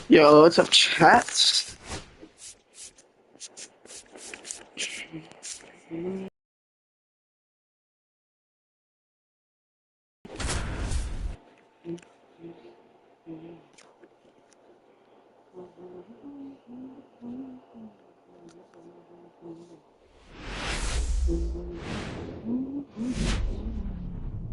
Yo, what's up, chat?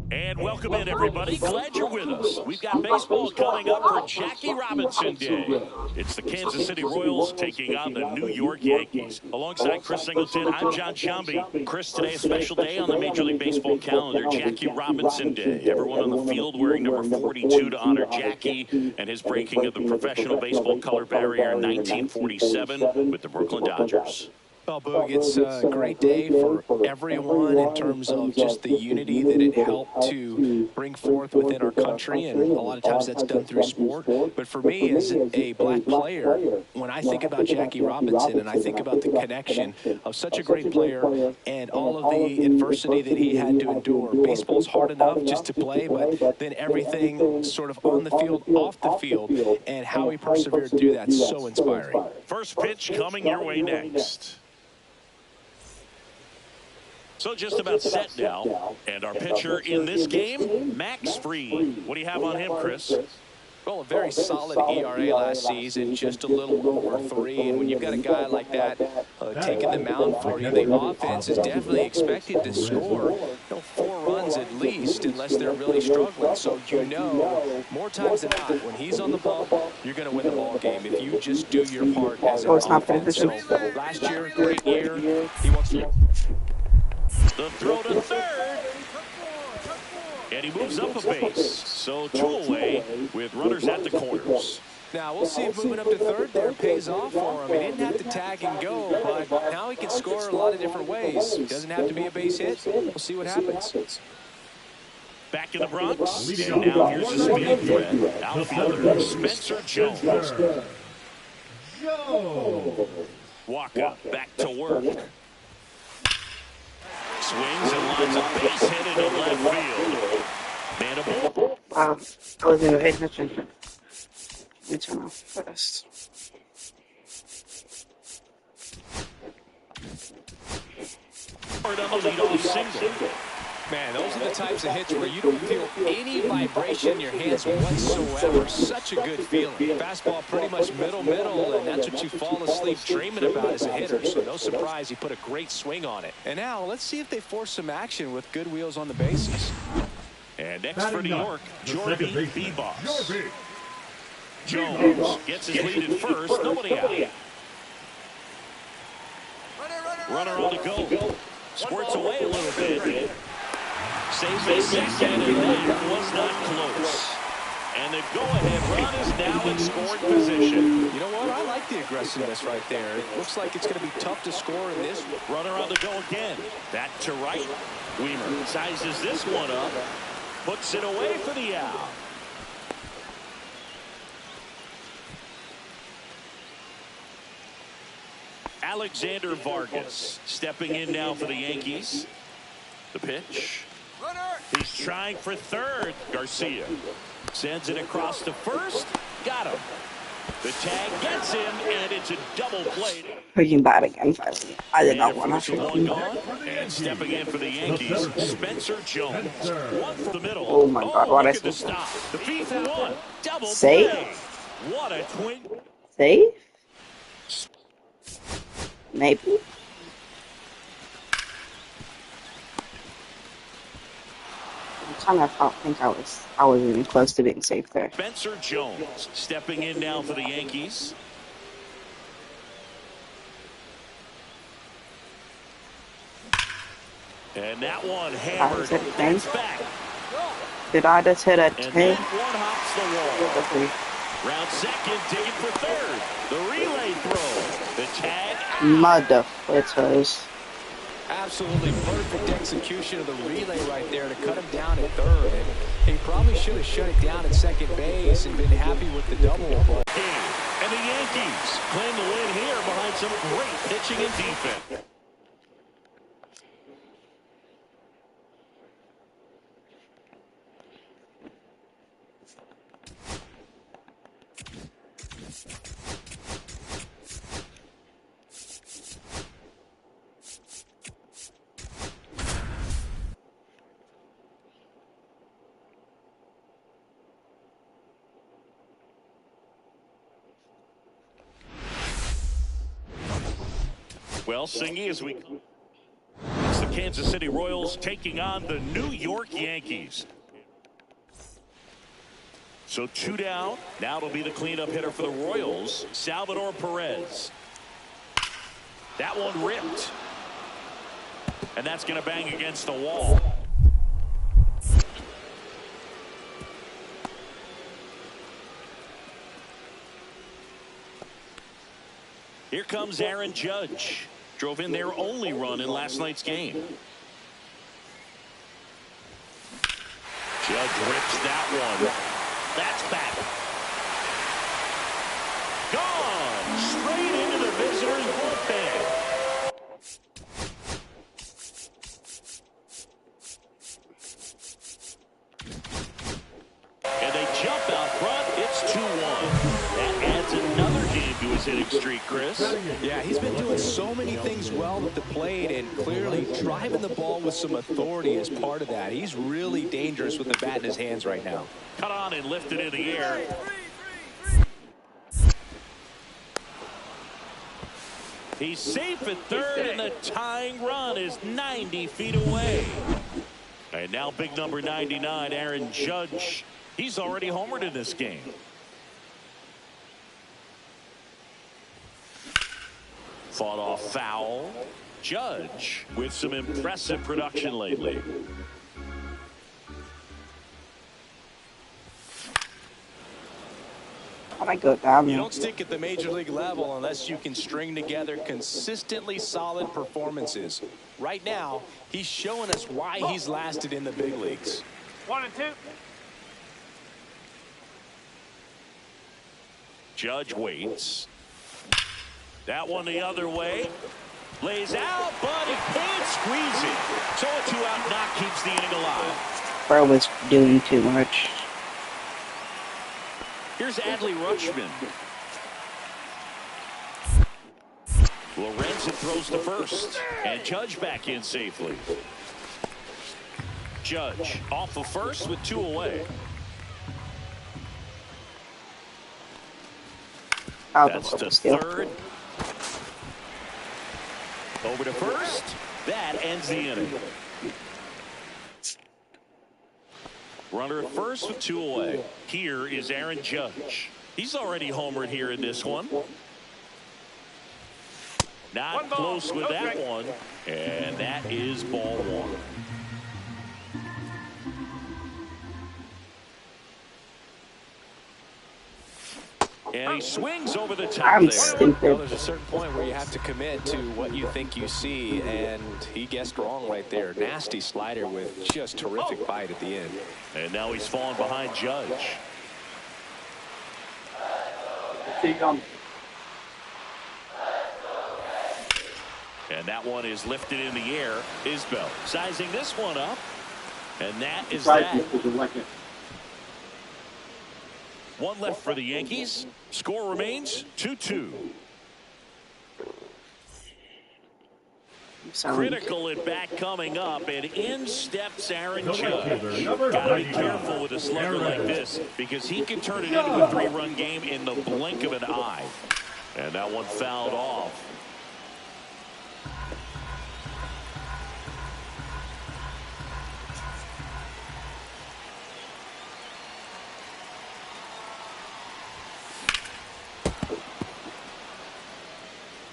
And welcome in, everybody. Glad you're with us. We've got baseball coming up for Jackie Robinson Day. It's the Kansas City Royals taking on the New York Yankees. Alongside Chris Singleton, I'm John Shambi. Chris, today a special day on the Major League Baseball calendar, Jackie Robinson Day. Everyone on the field wearing number 42 to honor Jackie and his breaking of the professional baseball color barrier in 1947 with the Brooklyn Dodgers. Well, Boog, it's a great day for everyone in terms of just the unity that it helped to bring forth within our country, and a lot of times that's done through sport. But for me, as a black player, when I think about Jackie Robinson and I think about the connection of such a great player and all of the adversity that he had to endure, baseball's hard enough just to play, but then everything sort of on the field, off the field, and how he persevered through that's so inspiring. First pitch coming your way next. So just about set now, and our pitcher in this game, Max Fried. What do you have on him, Chris? Well, a very solid ERA last season, just a little over 3. And when you've got a guy like that taking the mound for you, the offense is definitely expected to score 4 runs at least, unless they're really struggling. So more times than not, when he's on the bump, you're going to win the ball game if you just do your part as an offense. So last year, great year. He wants to. The throw to third. And he moves up a base. So 2 away with runners at the corners. Now, we'll see if moving up to third there pays off for him. He didn't have to tag and go, but now he can score a lot of different ways. Doesn't have to be a base hit. We'll see what happens. Back in the Bronx. And now here's the speed threat. Outfielder Spencer Jones. Walker back to work. Swings and lines a base hit into left field. Mandible. Wow, I wasn't even paying attention. Let me turn off first. On the leadoff single. Man, those are the types of hits where you don't feel any vibration in your hands whatsoever. Such a good feeling. Fastball pretty much middle, and that's what you fall asleep dreaming about as a hitter. So no surprise he put a great swing on it. And now let's see if they force some action with good wheels on the bases. And next for New York, Jordy Bebos. Jones gets his lead at first. Nobody out. Runner on the go. Squirts away a little bit. Saves a second, and that was not close. And the go-ahead run is now in scoring position. You know what? I like the aggressiveness right there. It looks like it's going to be tough to score in this. Runner on the go again. Back to right. Weimer sizes this one up. Puts it away for the out. Alexander Vargas stepping in now for the Yankees. The pitch. He's trying for third. Garcia sends it across to first. Got him. The tag gets him, and it's a double play. Freaking bad again, finally. I did not want to. And stepping in for the Yankees, Spencer Jones. One for the middle. Oh my God, what look I at the stop. The feet for one. Double Safe? play. What a twin. Safe? Maybe? I'm trying to think I was even close to being safe there. Spencer Jones stepping in now for the Yankees. And that one hammered. That's back. Did I just hit a 10? And that one hops the wall. Round second, digging for third. The relay throw. The tag. Motherfuckers. Absolutely perfect execution of the relay right there to cut him down at third. And he probably should have shut it down at second base and been happy with the double. And the Yankees claim the win here behind some great pitching and defense. Well, Singy, it's the Kansas City Royals taking on the New York Yankees. So 2 down. Now it'll be the cleanup hitter for the Royals, Salvador Perez. That one ripped. And that's going to bang against the wall. Here comes Aaron Judge. Drove in their only run in last night's game. Judge rips that one. That's back. Gone. Straight into the visitors' bullpen. And they jump out front. It's 2-1. That adds another game to his hitting streak, Chris. Yeah, he's been doing so many things well at the plate and clearly driving the ball with some authority as part of that. He's really dangerous with the bat in his hands right now. Cut on and lifted in the air. He's safe at third, and the tying run is 90 feet away. And now big number 99, Aaron Judge. He's already homered in this game. Fought off foul. Judge with some impressive production lately. I go down. You don't stick at the major league level unless you can string together consistently solid performances. Right now, he's showing us why he's lasted in the big leagues. 1 and 2. Judge waits. That one the other way. Lays out, but he can't squeeze it. So a 2-out knock keeps the inning alive. Bro was doing too much. Here's Adley Rutschman. Lorenzen throws to first. And Judge back in safely. Judge off of first with 2 away. That's to third. Over to first. That ends the inning. Runner at first with 2 away. Here is Aaron Judge. He's already homered here in this one. Not close with that one. And that is ball 1. And he swings over the top I'm there. stupid. Well, there's a certain point where you have to commit to what you think you see, and he guessed wrong right there. Nasty slider with just terrific bite at the end. And now he's fallen behind Judge. And that one is lifted in the air. Isbell sizing this one up. And that is that. One left for the Yankees. Score remains 2-2. Critical at bat coming up, and in steps Aaron Judge. Gotta be careful with a slugger like this because he can turn it into a 3-run game in the blink of an eye. And that one fouled off.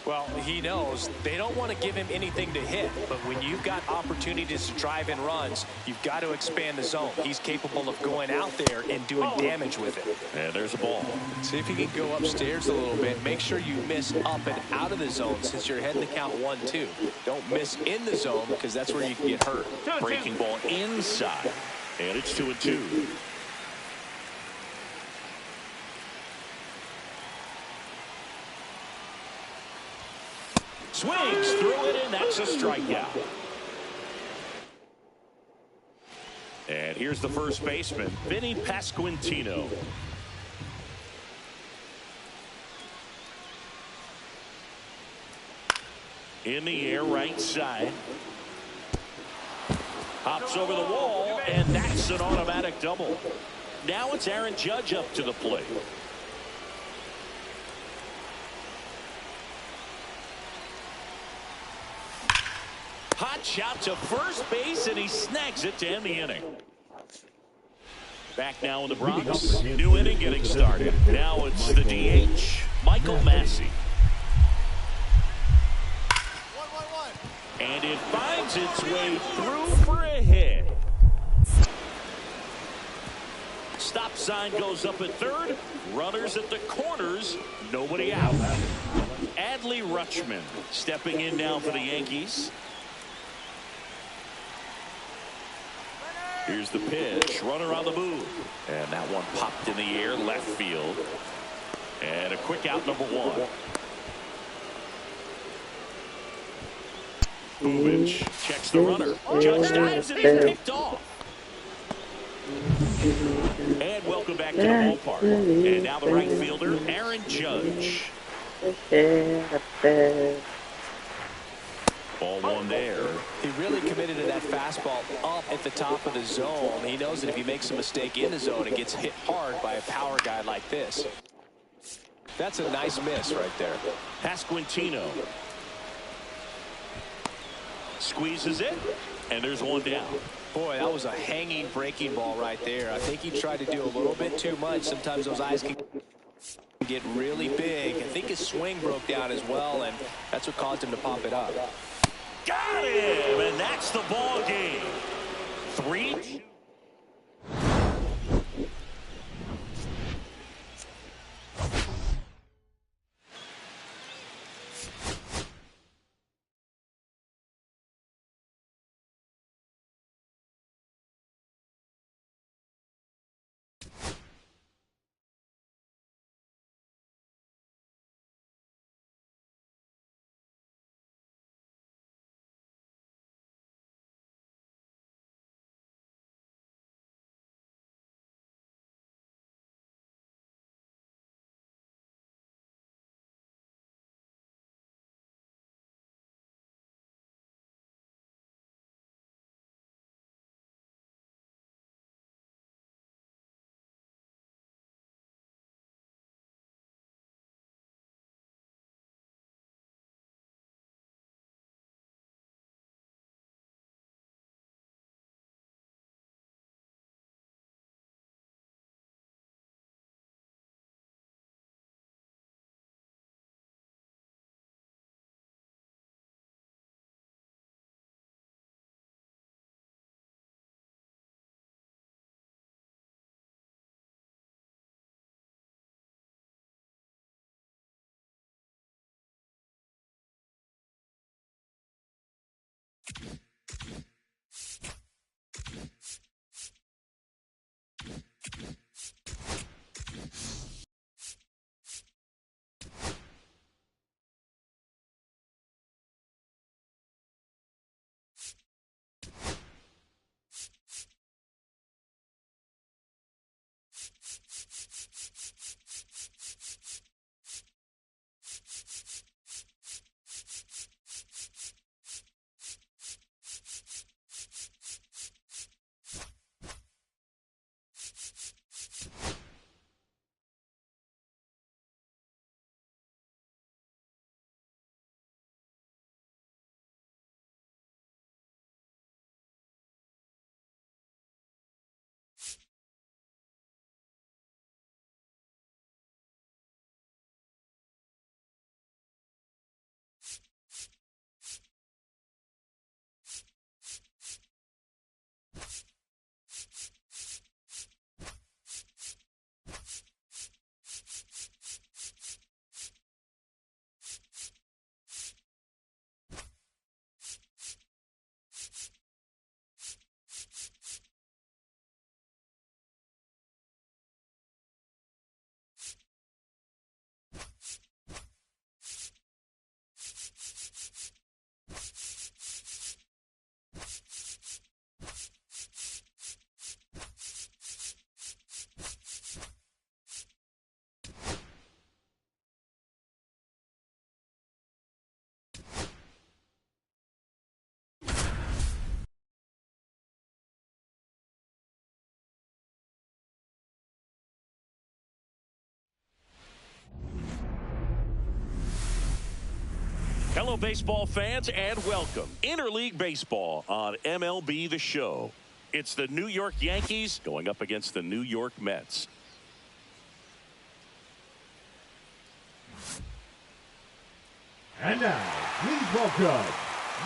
Well, he knows they don't want to give him anything to hit, but when you've got opportunities to drive in runs, you've got to expand the zone. He's capable of going out there and doing damage with it. And there's a ball. See if you can go upstairs a little bit. Make sure you miss up and out of the zone since you're heading the count 1-2. Don't miss in the zone because that's where you can get hurt. Breaking ball inside. And it's 2-2. Swings through it, and that's a strikeout. And here's the first baseman, Vinny Pasquantino. In the air, right side. Hops over the wall, and that's an automatic double. Now it's Aaron Judge up to the plate. Hot shot to first base, and he snags it to end the inning. Back now in the Bronx. New inning getting started. Now it's the DH, Michael Massey. And it finds its way through for a hit. Stop sign goes up at third. Runners at the corners. Nobody out. Adley Rutschman stepping in now for the Yankees. Here's the pitch. Runner on the move. And that one popped in the air left field. And a quick out, number one. Bubich checks the runner. Judge dives and he's picked off. And welcome back to the ballpark. And now the right fielder, Aaron Judge. Ball one there. He really committed to that fastball up at the top of the zone. He knows that if he makes a mistake in the zone, it gets hit hard by a power guy like this. That's a nice miss right there. Pasquantino squeezes it, and there's one down. Boy, that was a hanging breaking ball right there. I think he tried to do a little bit too much. Sometimes those eyes can get really big. I think his swing broke down as well, and that's what caused him to pop it up. Got him, and that's the ball game. 3-2. Hello, baseball fans, and welcome. Interleague Baseball on MLB The Show. It's the New York Yankees going up against the New York Mets. And now, please welcome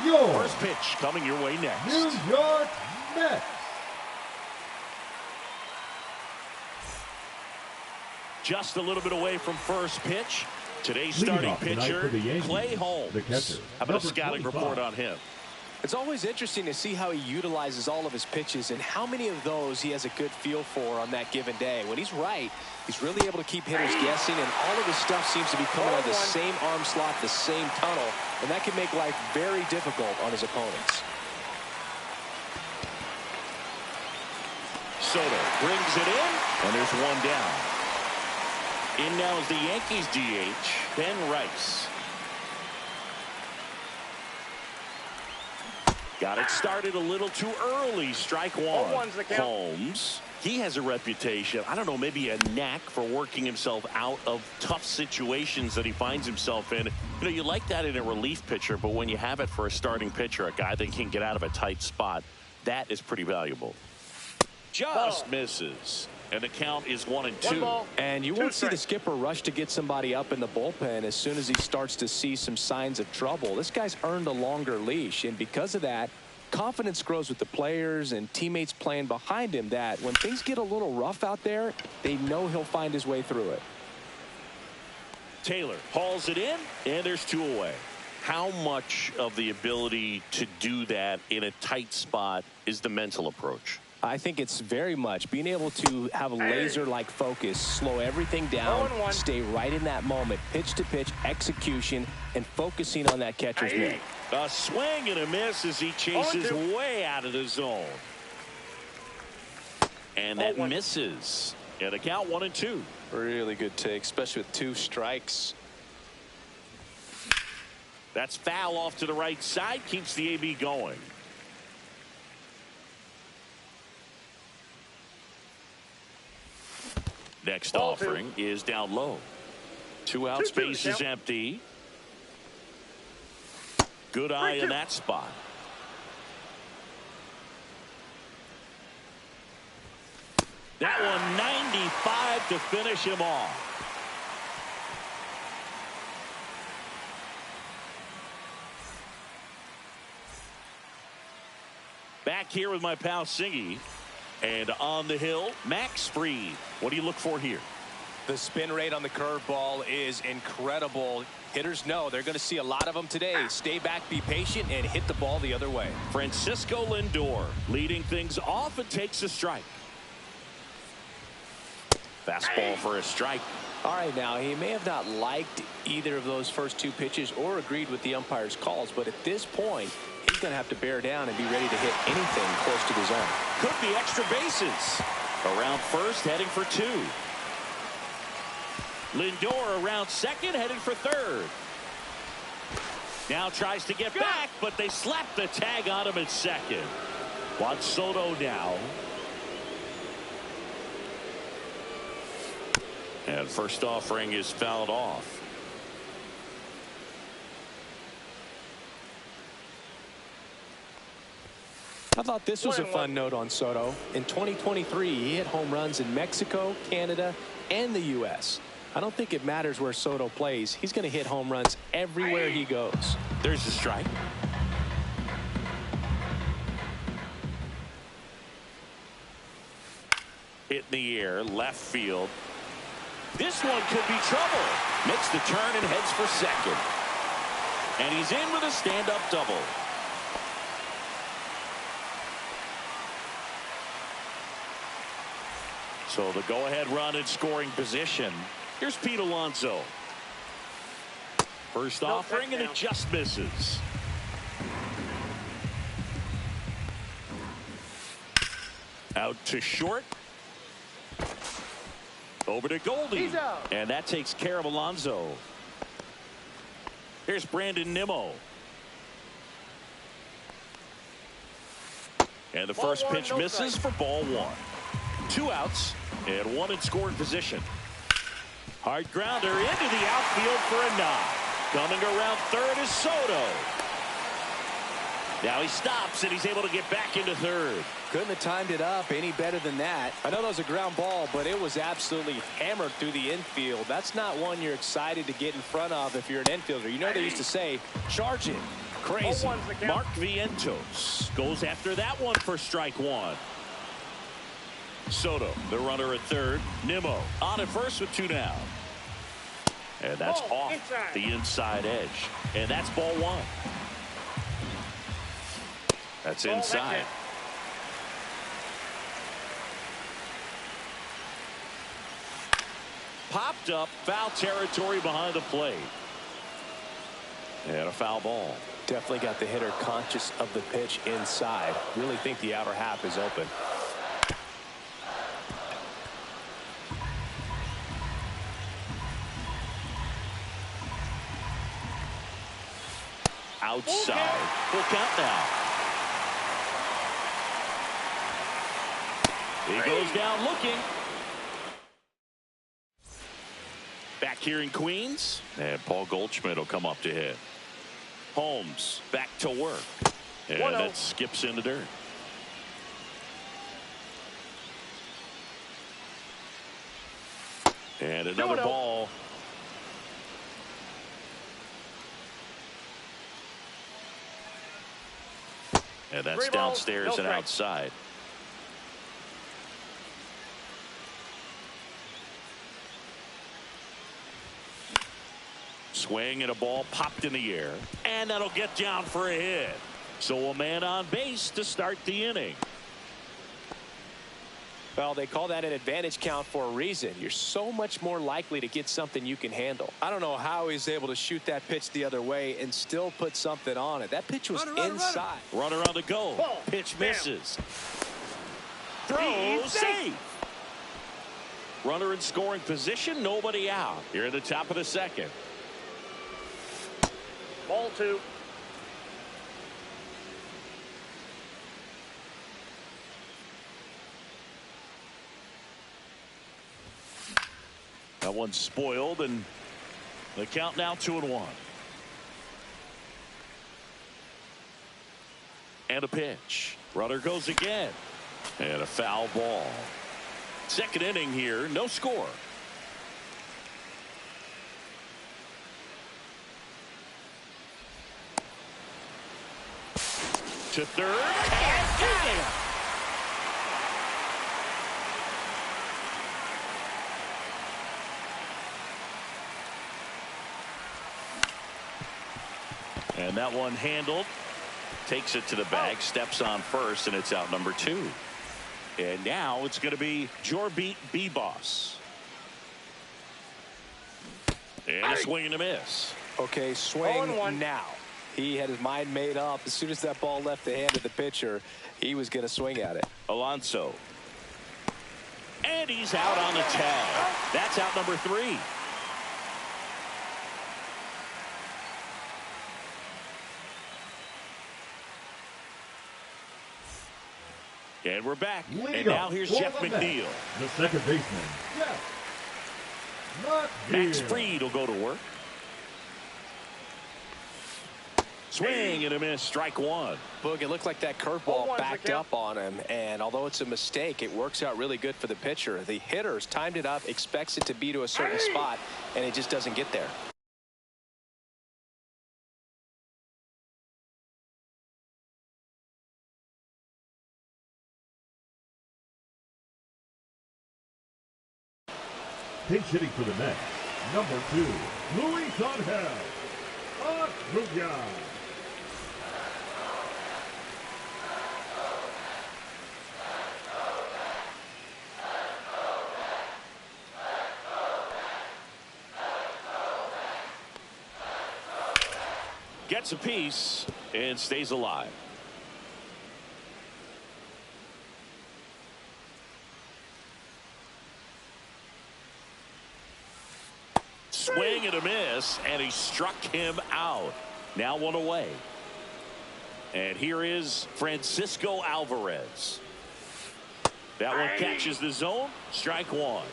your first pitch coming your way next. New York Mets. Just a little bit away from first pitch. Today's starting pitcher, Clay Holmes. How about a scouting report on him? It's always interesting to see how he utilizes all of his pitches and how many of those he has a good feel for on that given day. When he's right, he's really able to keep hitters guessing, and all of his stuff seems to be coming out of the same arm slot, the same tunnel, and that can make life very difficult on his opponents. Soto brings it in, and there's one down. In now is the Yankees DH, Ben Rice. Got it started a little too early. Strike one. Holmes. He has a reputation, I don't know, maybe a knack for working himself out of tough situations that he finds himself in. You know, you like that in a relief pitcher, but when you have it for a starting pitcher, a guy that can get out of a tight spot, that is pretty valuable. Just misses. And the count is 1-2. And you won't see the skipper rush to get somebody up in the bullpen as soon as he starts to see some signs of trouble. This guy's earned a longer leash, and because of that, confidence grows with the players and teammates playing behind him, that when things get a little rough out there, they know he'll find his way through it. Taylor hauls it in, and there's two away. How much of the ability to do that in a tight spot is the mental approach? I think it's very much being able to have a laser-like focus, slow everything down, stay right in that moment, pitch-to-pitch execution, and focusing on that catcher's mitt. A swing and a miss as he chases way out of the zone. And that misses. And a count 1-2. Really good take, especially with two strikes. That's foul off to the right side, keeps the AB going. Next offering is down low. Two out, space is empty. Good eye in that spot. That one 95 to finish him off. Back here with my pal Singy. And on the hill, Max Fried. What do you look for here? The spin rate on the curveball is incredible. Hitters know they're going to see a lot of them today. Stay back, be patient, and hit the ball the other way. Francisco Lindor leading things off and takes a strike. Fastball for a strike. All right, now, he may have not liked either of those first two pitches or agreed with the umpire's calls, but at this point, he's going to have to bear down and be ready to hit anything close to the zone. Could be extra bases. Around first, heading for two. Lindor around second, heading for third. Now tries to get back, but they slap the tag on him at second. Juan Soto now. And first offering is fouled off. I thought this was a fun note on Soto. In 2023, he hit home runs in Mexico, Canada, and the U.S. I don't think it matters where Soto plays. He's going to hit home runs everywhere he goes. There's the strike. Hit in the air, left field. This one could be trouble. Makes the turn and heads for second. And he's in with a stand-up double. So the go-ahead run in scoring position. Here's Pete Alonso. First offering, and it just misses. Out to short. Over to Goldie. And that takes care of Alonso. Here's Brandon Nimmo. And the first pitch misses for ball one. Two outs and one in scoring position. Hard grounder into the outfield for a knock. Coming around third is Soto. Now he stops, and he's able to get back into third. Couldn't have timed it up any better than that. I know that was a ground ball, but it was absolutely hammered through the infield. That's not one you're excited to get in front of if you're an infielder. You know they used to say, charge it. Crazy. Mark Vientos goes after that one for strike one. Soto, the runner at third. Nimmo on at first with two now. And that's off the inside edge. And that's ball one. That's inside. Popped up, foul territory behind the plate. And a foul ball. Definitely got the hitter conscious of the pitch inside. Really think the outer half is open. Outside. Full count now. He goes down looking. Back here in Queens. And Paul Goldschmidt will come up to hit. Holmes back to work. And that skips into dirt. And another ball. And that's downstairs and outside. Swing and a ball popped in the air. And that'll get down for a hit. So a man on base to start the inning. Well, they call that an advantage count for a reason. You're so much more likely to get something you can handle. I don't know how he's able to shoot that pitch the other way and still put something on it. That pitch was inside. Runner on the go. Pitch misses. Throw safe. Runner in scoring position. Nobody out. Here at the top of the second. Ball two. That one's spoiled, and the count now 2-1. And a pitch. Runner goes again. And a foul ball. Second inning here, no score. To third. And got him. And that one handled. Takes it to the bag. Steps on first, and it's out number 2. And now it's going to be Jorbit Bibas. And a swing and a miss. Okay, swing now. He had his mind made up. As soon as that ball left the hand of the pitcher, he was going to swing at it. Alonso. And he's out on the tag. That's out number 3. And we're back. And now here's Jeff McNeil. The second baseman, Jeff McNeil. Max Fried will go to work. Swing and a miss. Strike one. Boog, it looked like that curveball backed up on him. And although it's a mistake, it works out really good for the pitcher. The hitter's timed it up, expects it to be to a certain spot, and it just doesn't get there. Pinch hitting for the Mets, number 2, Luis Angel Acuña. Gets a piece and stays alive. Swing and a miss, and he struck him out. Now one away. And here is Francisco Alvarez. That one catches the zone. Strike one.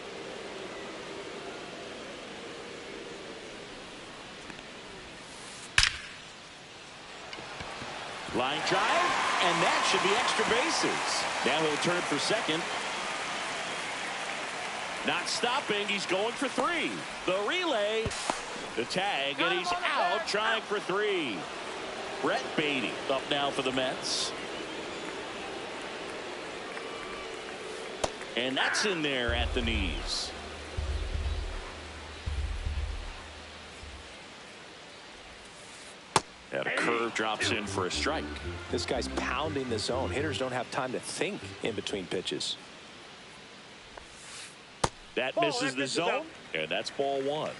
Line drive, and that should be extra bases. Now he'll turn for second. Not stopping. He's going for 3. The relay, the tag, and he's out trying for 3. Brett Baty up now for the Mets. And that's in there at the knees. And a curve drops in for a strike. This guy's pounding the zone. Hitters don't have time to think in between pitches. That misses the zone, and that's ball 1.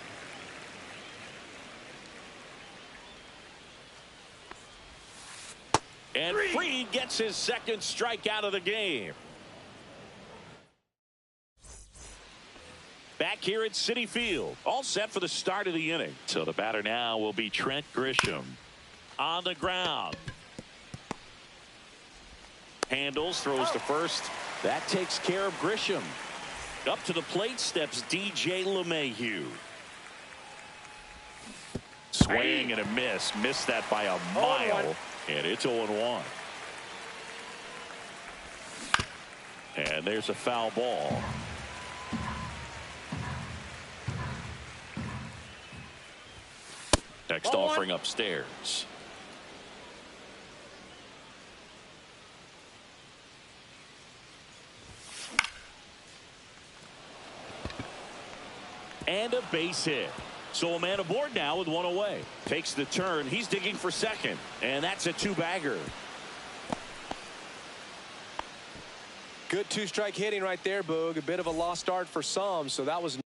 And Fried gets his second strikeout of the game. Back here at Citi Field, all set for the start of the inning. So the batter now will be Trent Grisham. On the ground. Handles, throws to first. That takes care of Grisham. Up to the plate steps DJ LeMahieu. Swing and a miss. Missed that by a mile. And it's 0-1. And there's a foul ball. Next offering upstairs. And a base hit. So a man aboard now with 1 away. Takes the turn. He's digging for second. And that's a 2-bagger. Good 2-strike hitting right there, Boog. A bit of a lost start for some, so that was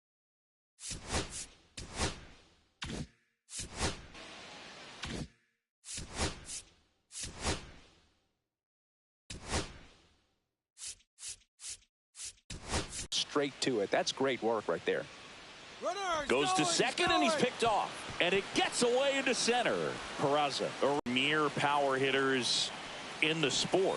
straight to it. That's great work right there. Goes to second, and he's picked off. And it gets away into center. Peraza, a premier power hitters in the sport.